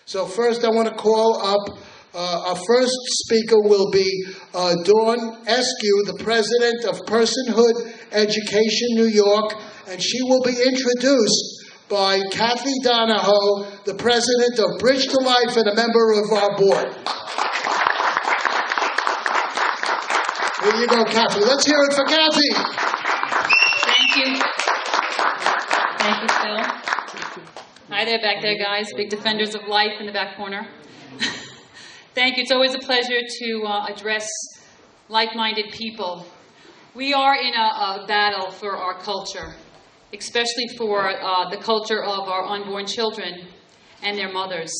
So first I want to call up, our first speaker will be Dawn Eskew, the president of Personhood Education New York, and she will be introduced by Kathy Donahoe, the president of Bridge to Life and a member of our board. Here you go, Kathy. Let's hear it for Kathy. Thank you. Thank you, Phil. Hi there, back there, guys. Big defenders of life in the back corner. Thank you. It's always a pleasure to address like-minded people. We are in a battle for our culture, especially for the culture of our unborn children and their mothers.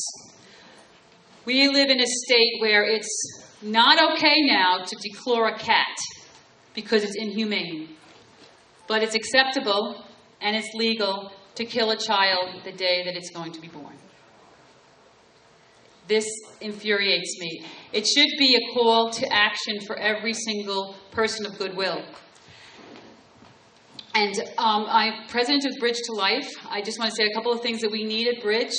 We live in a state where it's not okay now to declaw a cat because it's inhumane, but it's acceptable and it's legal to kill a child the day that it's going to be born. This infuriates me. It should be a call to action for every single person of goodwill. And I'm president of Bridge to Life. I just want to say a couple of things that we need at Bridge.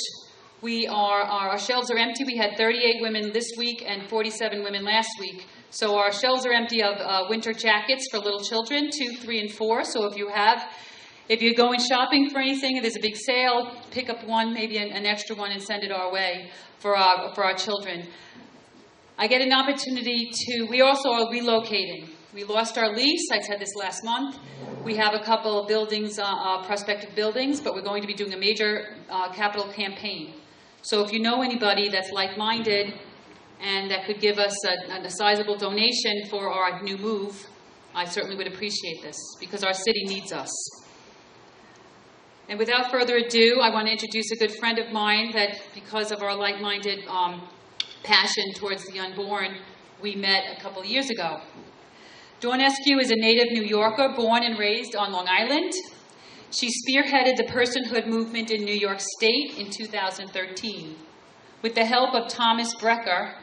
Our shelves are empty. We had 38 women this week and 47 women last week. So our shelves are empty of winter jackets for little children, 2, 3, and 4. So if you're going shopping for anything and there's a big sale, pick up one, maybe an extra one, and send it our way for our children. I get an opportunity we also are relocating. We lost our lease. I said this last month. We have a couple of buildings, prospective buildings, but we're going to be doing a major capital campaign. So if you know anybody that's like-minded and that could give us a sizable donation for our new move, I certainly would appreciate this because our city needs us. And without further ado, I want to introduce a good friend of mine that because of our like-minded passion towards the unborn, we met a couple years ago. Dawn Eskew is a native New Yorker born and raised on Long Island. She spearheaded the personhood movement in New York State in 2013 with the help of Thomas Brecker,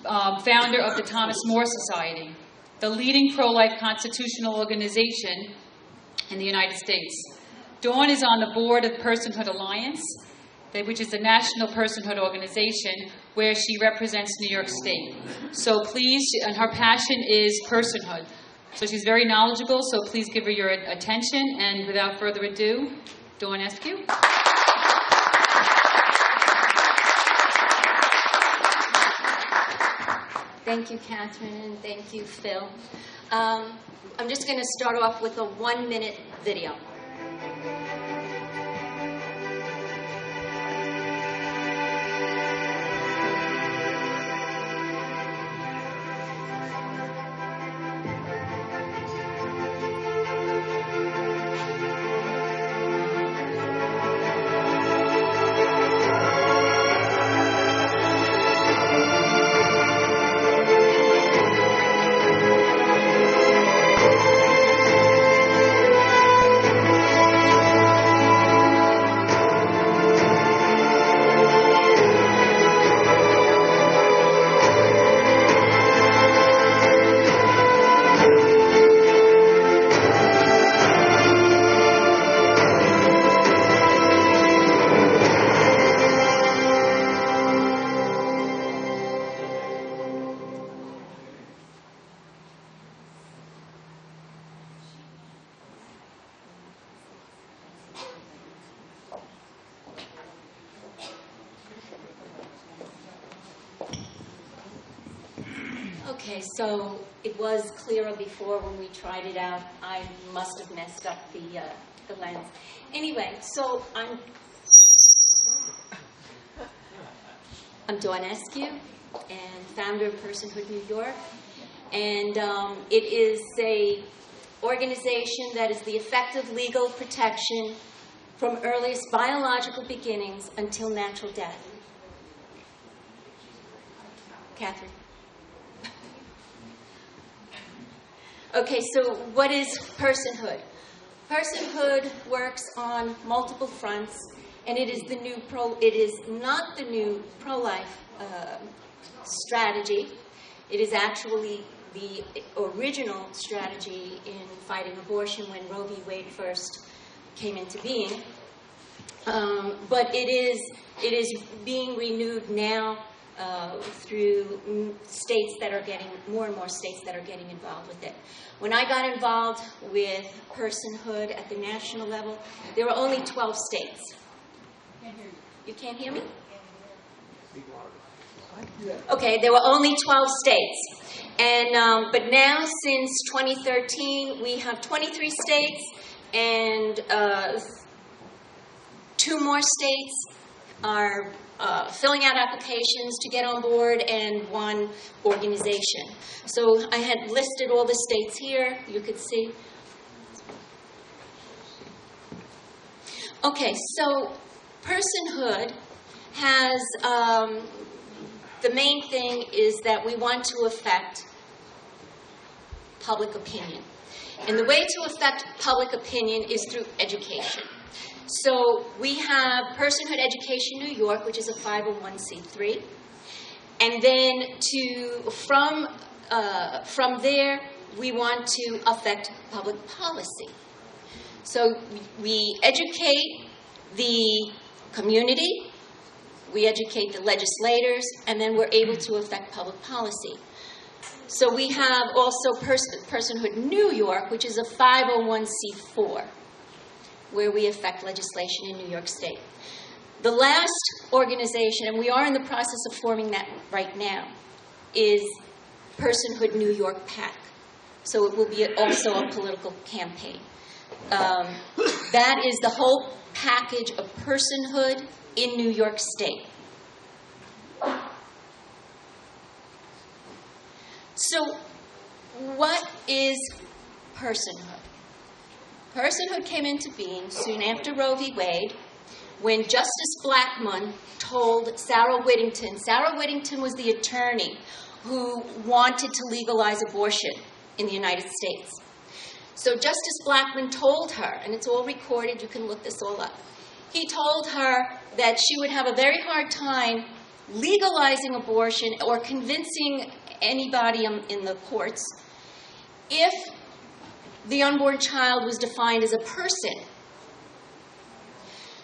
founder of the Thomas More Society, the leading pro-life constitutional organization in the United States. Dawn is on the board of Personhood Alliance, which is the national personhood organization where she represents New York State. So please, and her passion is personhood. So she's very knowledgeable, so please give her your attention. And without further ado, Dawn Eskew. Thank you, Catherine, and thank you, Phil. I'm just going to start off with a 1-minute video. Okay, so it was clearer before when we tried it out. I must have messed up the lens. Anyway, so I'm Dawn Eskew, and founder of Personhood New York, and it is a organization that is the effective legal protection from earliest biological beginnings until natural death. Catherine. Okay, so what is personhood? Personhood works on multiple fronts, and it is not the new pro-life strategy. It is actually the original strategy in fighting abortion when Roe v. Wade first came into being. But it is being renewed now through states that are getting, more and more states that are getting involved with it. When I got involved with personhood at the national level, there were only 12 states. You can't hear me? Okay, there were only 12 states. And, but now, since 2013, we have 23 states, and 2 more states are filling out applications to get on board, and 1 organization. So I had listed all the states here. You could see. Okay, so personhood has, the main thing is that we want to affect public opinion. And the way to affect public opinion is through education. So we have Personhood Education New York, which is a 501c3. And then from there, we want to affect public policy. So we educate the community, we educate the legislators, and then we're able to affect public policy. So we have also Personhood New York, which is a 501c4, where we affect legislation in New York State. The last organization, and we are in the process of forming that right now, is Personhood New York PAC. So it will be also a political campaign. That is the whole package of personhood in New York State. So what is personhood? Personhood came into being soon after Roe v. Wade, when Justice Blackmun told Sarah Whittington. Sarah Whittington was the attorney who wanted to legalize abortion in the United States. So Justice Blackmun told her, and it's all recorded, you can look this all up, he told her that she would have a very hard time legalizing abortion or convincing anybody in the courts if the unborn child was defined as a person.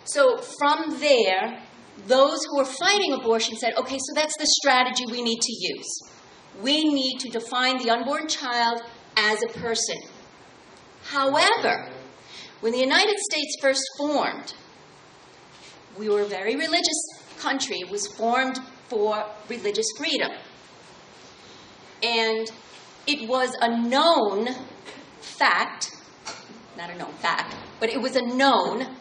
So from there, those who were fighting abortion said, okay, so that's the strategy we need to use. We need to define the unborn child as a person. However, when the United States first formed, we were a very religious country. It was formed for religious freedom. And it was a known fact, not a known fact, but it was a known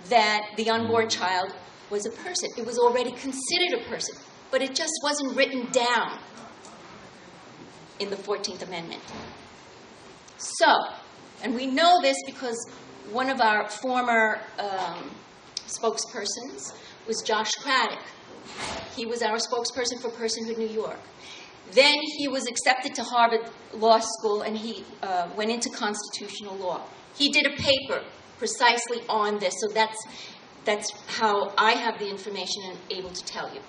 that the unborn child was a person. It was already considered a person, but it just wasn't written down in the 14th Amendment. So, and we know this because one of our former spokespersons was Josh Craddock. He was our spokesperson for Personhood New York. Then he was accepted to Harvard Law School, and he went into constitutional law. He did a paper precisely on this, so that's how I have the information and able to tell you.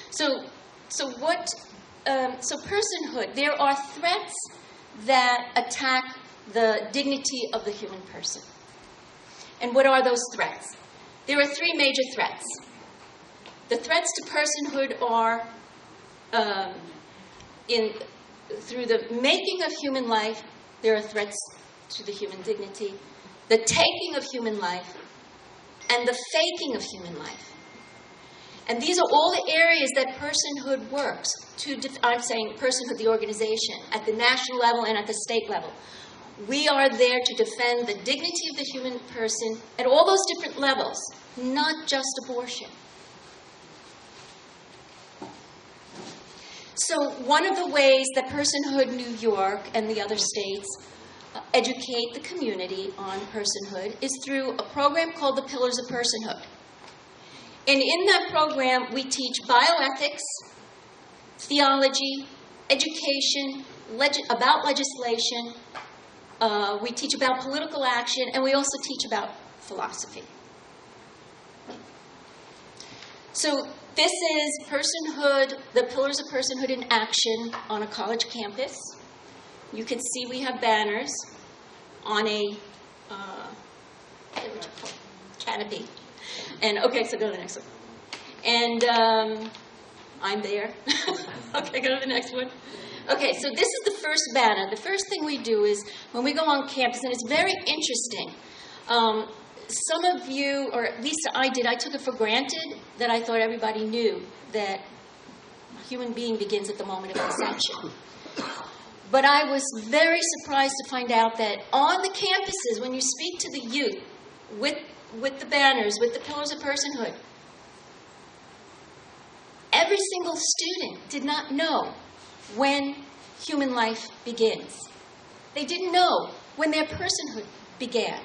So personhood, there are threats that attack the dignity of the human person. And what are those threats? There are 3 major threats. The threats to personhood are through the making of human life, there are threats to the human dignity, the taking of human life, and the faking of human life. And these are all the areas that personhood works. I'm saying personhood, the organization, at the national level and at the state level. We are there to defend the dignity of the human person at all those different levels, not just abortion. So one of the ways that Personhood New York and the other states educate the community on personhood is through a program called the Pillars of Personhood. And in that program, we teach bioethics, theology, education, about legislation. We teach about political action, and we also teach about philosophy. So this is personhood, the Pillars of Personhood in action on a college campus. You can see we have banners on a canopy. And okay, so go to the next one. And I'm there. Okay, go to the next one. Okay, so this is the first banner. The first thing we do is when we go on campus, and it's very interesting. Some of you, or at least I did, I took it for granted that I thought everybody knew that a human being begins at the moment of conception. But I was very surprised to find out that on the campuses, when you speak to the youth, with the banners, with the pillars of personhood, every single student did not know when human life begins. They didn't know when their personhood began.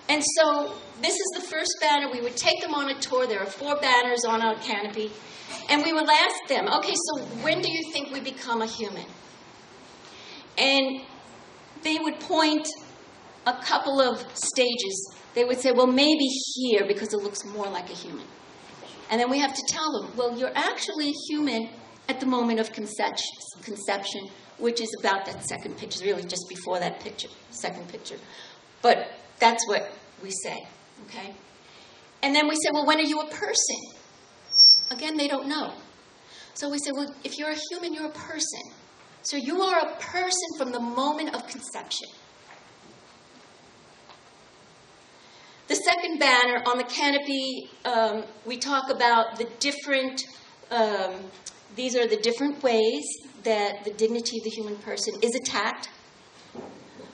And so this is the first banner. We would take them on a tour. There are 4 banners on our canopy. And we would ask them, okay, so when do you think we become a human? And they would point a couple of stages. They would say, well, maybe here because it looks more like a human. And then we have to tell them, well, you're actually a human at the moment of conception, which is about that second picture, really just before that picture, second picture. But that's what we say, okay? And then we say, well, when are you a person? Again, they don't know. So we say, well, if you're a human, you're a person. So you are a person from the moment of conception. The second banner on the canopy, we talk about the different, these are the different ways that the dignity of the human person is attacked.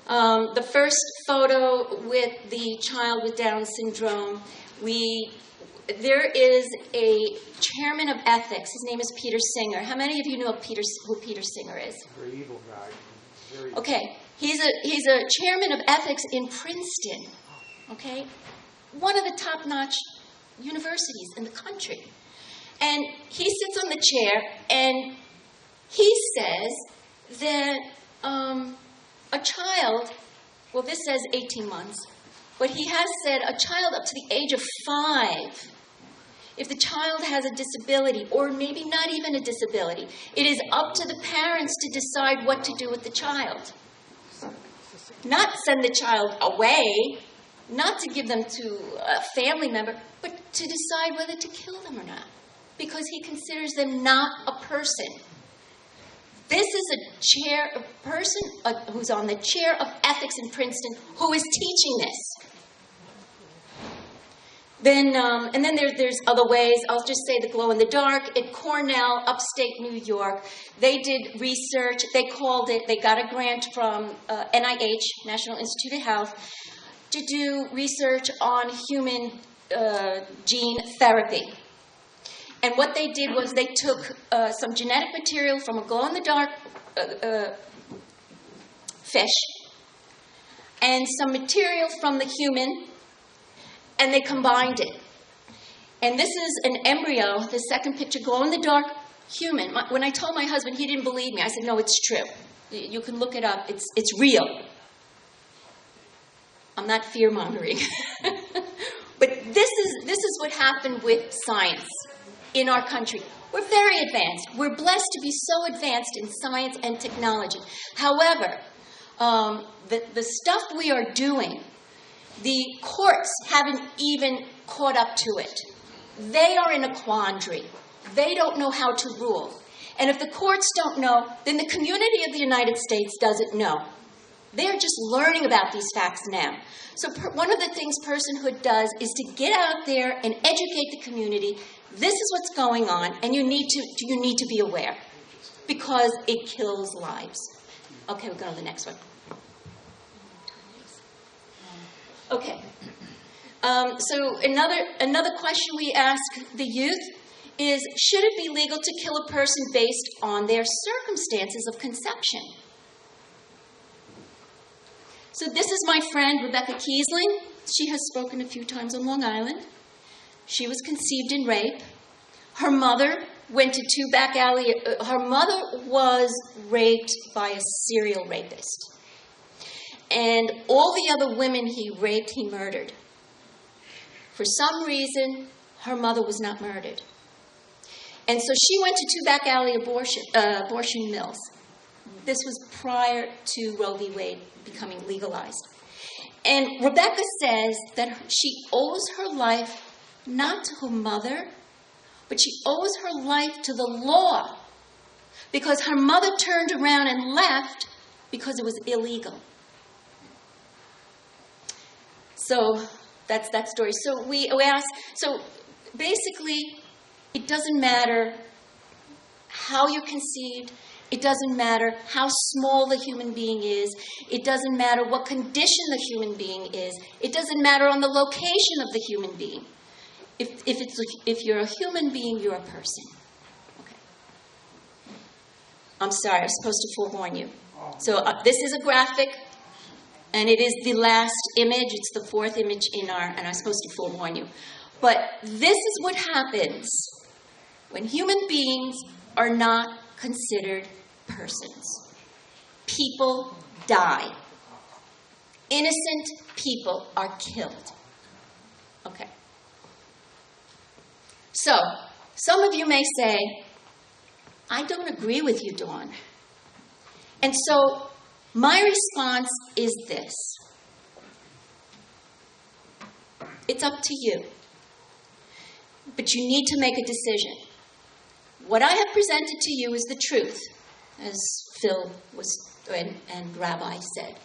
The first photo with the child with Down syndrome, there is a chairman of ethics. His name is Peter Singer. How many of you know who Peter Singer is? Very evil guy. Okay, he's a chairman of ethics in Princeton. Okay, one of the top-notch universities in the country. And he sits on the chair, and he says that a child, well, this says 18 months, but he has said a child up to the age of 5, if the child has a disability, or maybe not even a disability, it is up to the parents to decide what to do with the child. Not send the child away, not to give them to a family member, but to decide whether to kill them or not, because he considers them not a person. This is a person who's on the chair of ethics in Princeton who is teaching this. Then, and then there's other ways. I'll just say the glow in the dark. At Cornell, upstate New York, they did research. They got a grant from NIH, National Institute of Health, to do research on human gene therapy. And what they did was they took some genetic material from a glow-in-the-dark fish and some material from the human, and they combined it. And this is an embryo, the second picture, glow-in-the-dark human. When I told my husband, he didn't believe me. I said, no, it's true. You can look it up. It's real. I'm not fear-mongering. But this is what happened with science in our country. We're very advanced. We're blessed to be so advanced in science and technology. However, the stuff we are doing, the courts haven't even caught up to it. They are in a quandary. They don't know how to rule. And if the courts don't know, then the community of the United States doesn't know. They're just learning about these facts now. So one of the things Personhood does is to get out there and educate the community. This is what's going on, and you need to be aware, because it kills lives. Okay, we'll go to the next one. Okay. So another question we ask the youth is, should it be legal to kill a person based on their circumstances of conception? So this is my friend, Rebecca Kiesling. She has spoken a few times on Long Island. She was conceived in rape. Her mother went to two back alley. Her mother was raped by a serial rapist. And all the other women he raped, he murdered. For some reason, her mother was not murdered. And so she went to two back alley abortion mills. This was prior to Roe v. Wade becoming legalized. And Rebecca says that she owes her life not to her mother, but she owes her life to the law, because her mother turned around and left because it was illegal. So that's that story. So we asked, so basically, it doesn't matter how you're conceived. It doesn't matter how small the human being is. It doesn't matter what condition the human being is. It doesn't matter on the location of the human being. If you're a human being, you're a person. Okay. I'm sorry, I was supposed to forewarn you. So this is a graphic, and it is the last image. It's the fourth image and I'm supposed to forewarn you. But this is what happens when human beings are not considered persons. People die. Innocent people are killed. Okay. So, some of you may say, I don't agree with you, Dawn. And so, my response is this. It's up to you. But you need to make a decision. What I have presented to you is the truth, as Phil and Rabbi said.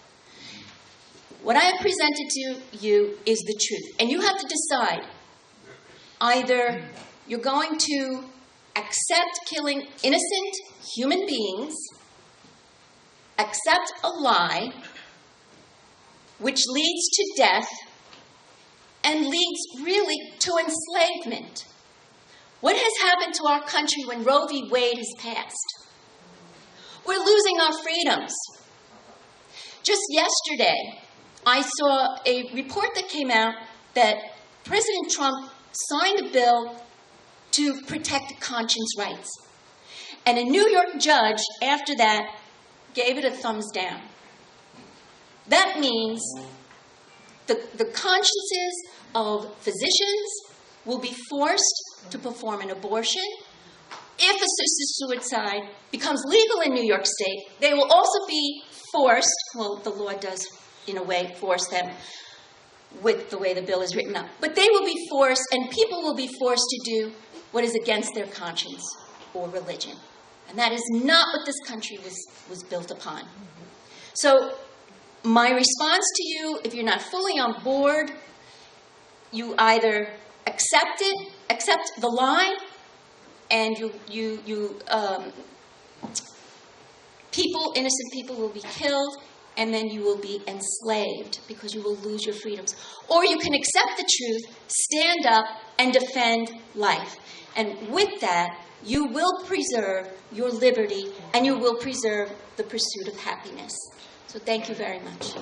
What I have presented to you is the truth. And you have to decide. Either you're going to accept killing innocent human beings, accept a lie, which leads to death, and leads really to enslavement. What has happened to our country when Roe v. Wade has passed? We're losing our freedoms. Just yesterday, I saw a report that came out that President Trump signed a bill to protect conscience rights. And a New York judge, after that, gave it a thumbs down. That means the consciences of physicians will be forced to perform an abortion. If assisted suicide becomes legal in New York State, they will also be forced, well, the law does, in a way, force them with the way the bill is written up. But they will be forced, and people will be forced to do what is against their conscience or religion. And that is not what this country was built upon. So my response to you, if you're not fully on board, you either accept it, accept the lie, and innocent people will be killed, and then you will be enslaved because you will lose your freedoms. Or you can accept the truth, stand up, and defend life. And with that, you will preserve your liberty, and you will preserve the pursuit of happiness. So thank you very much.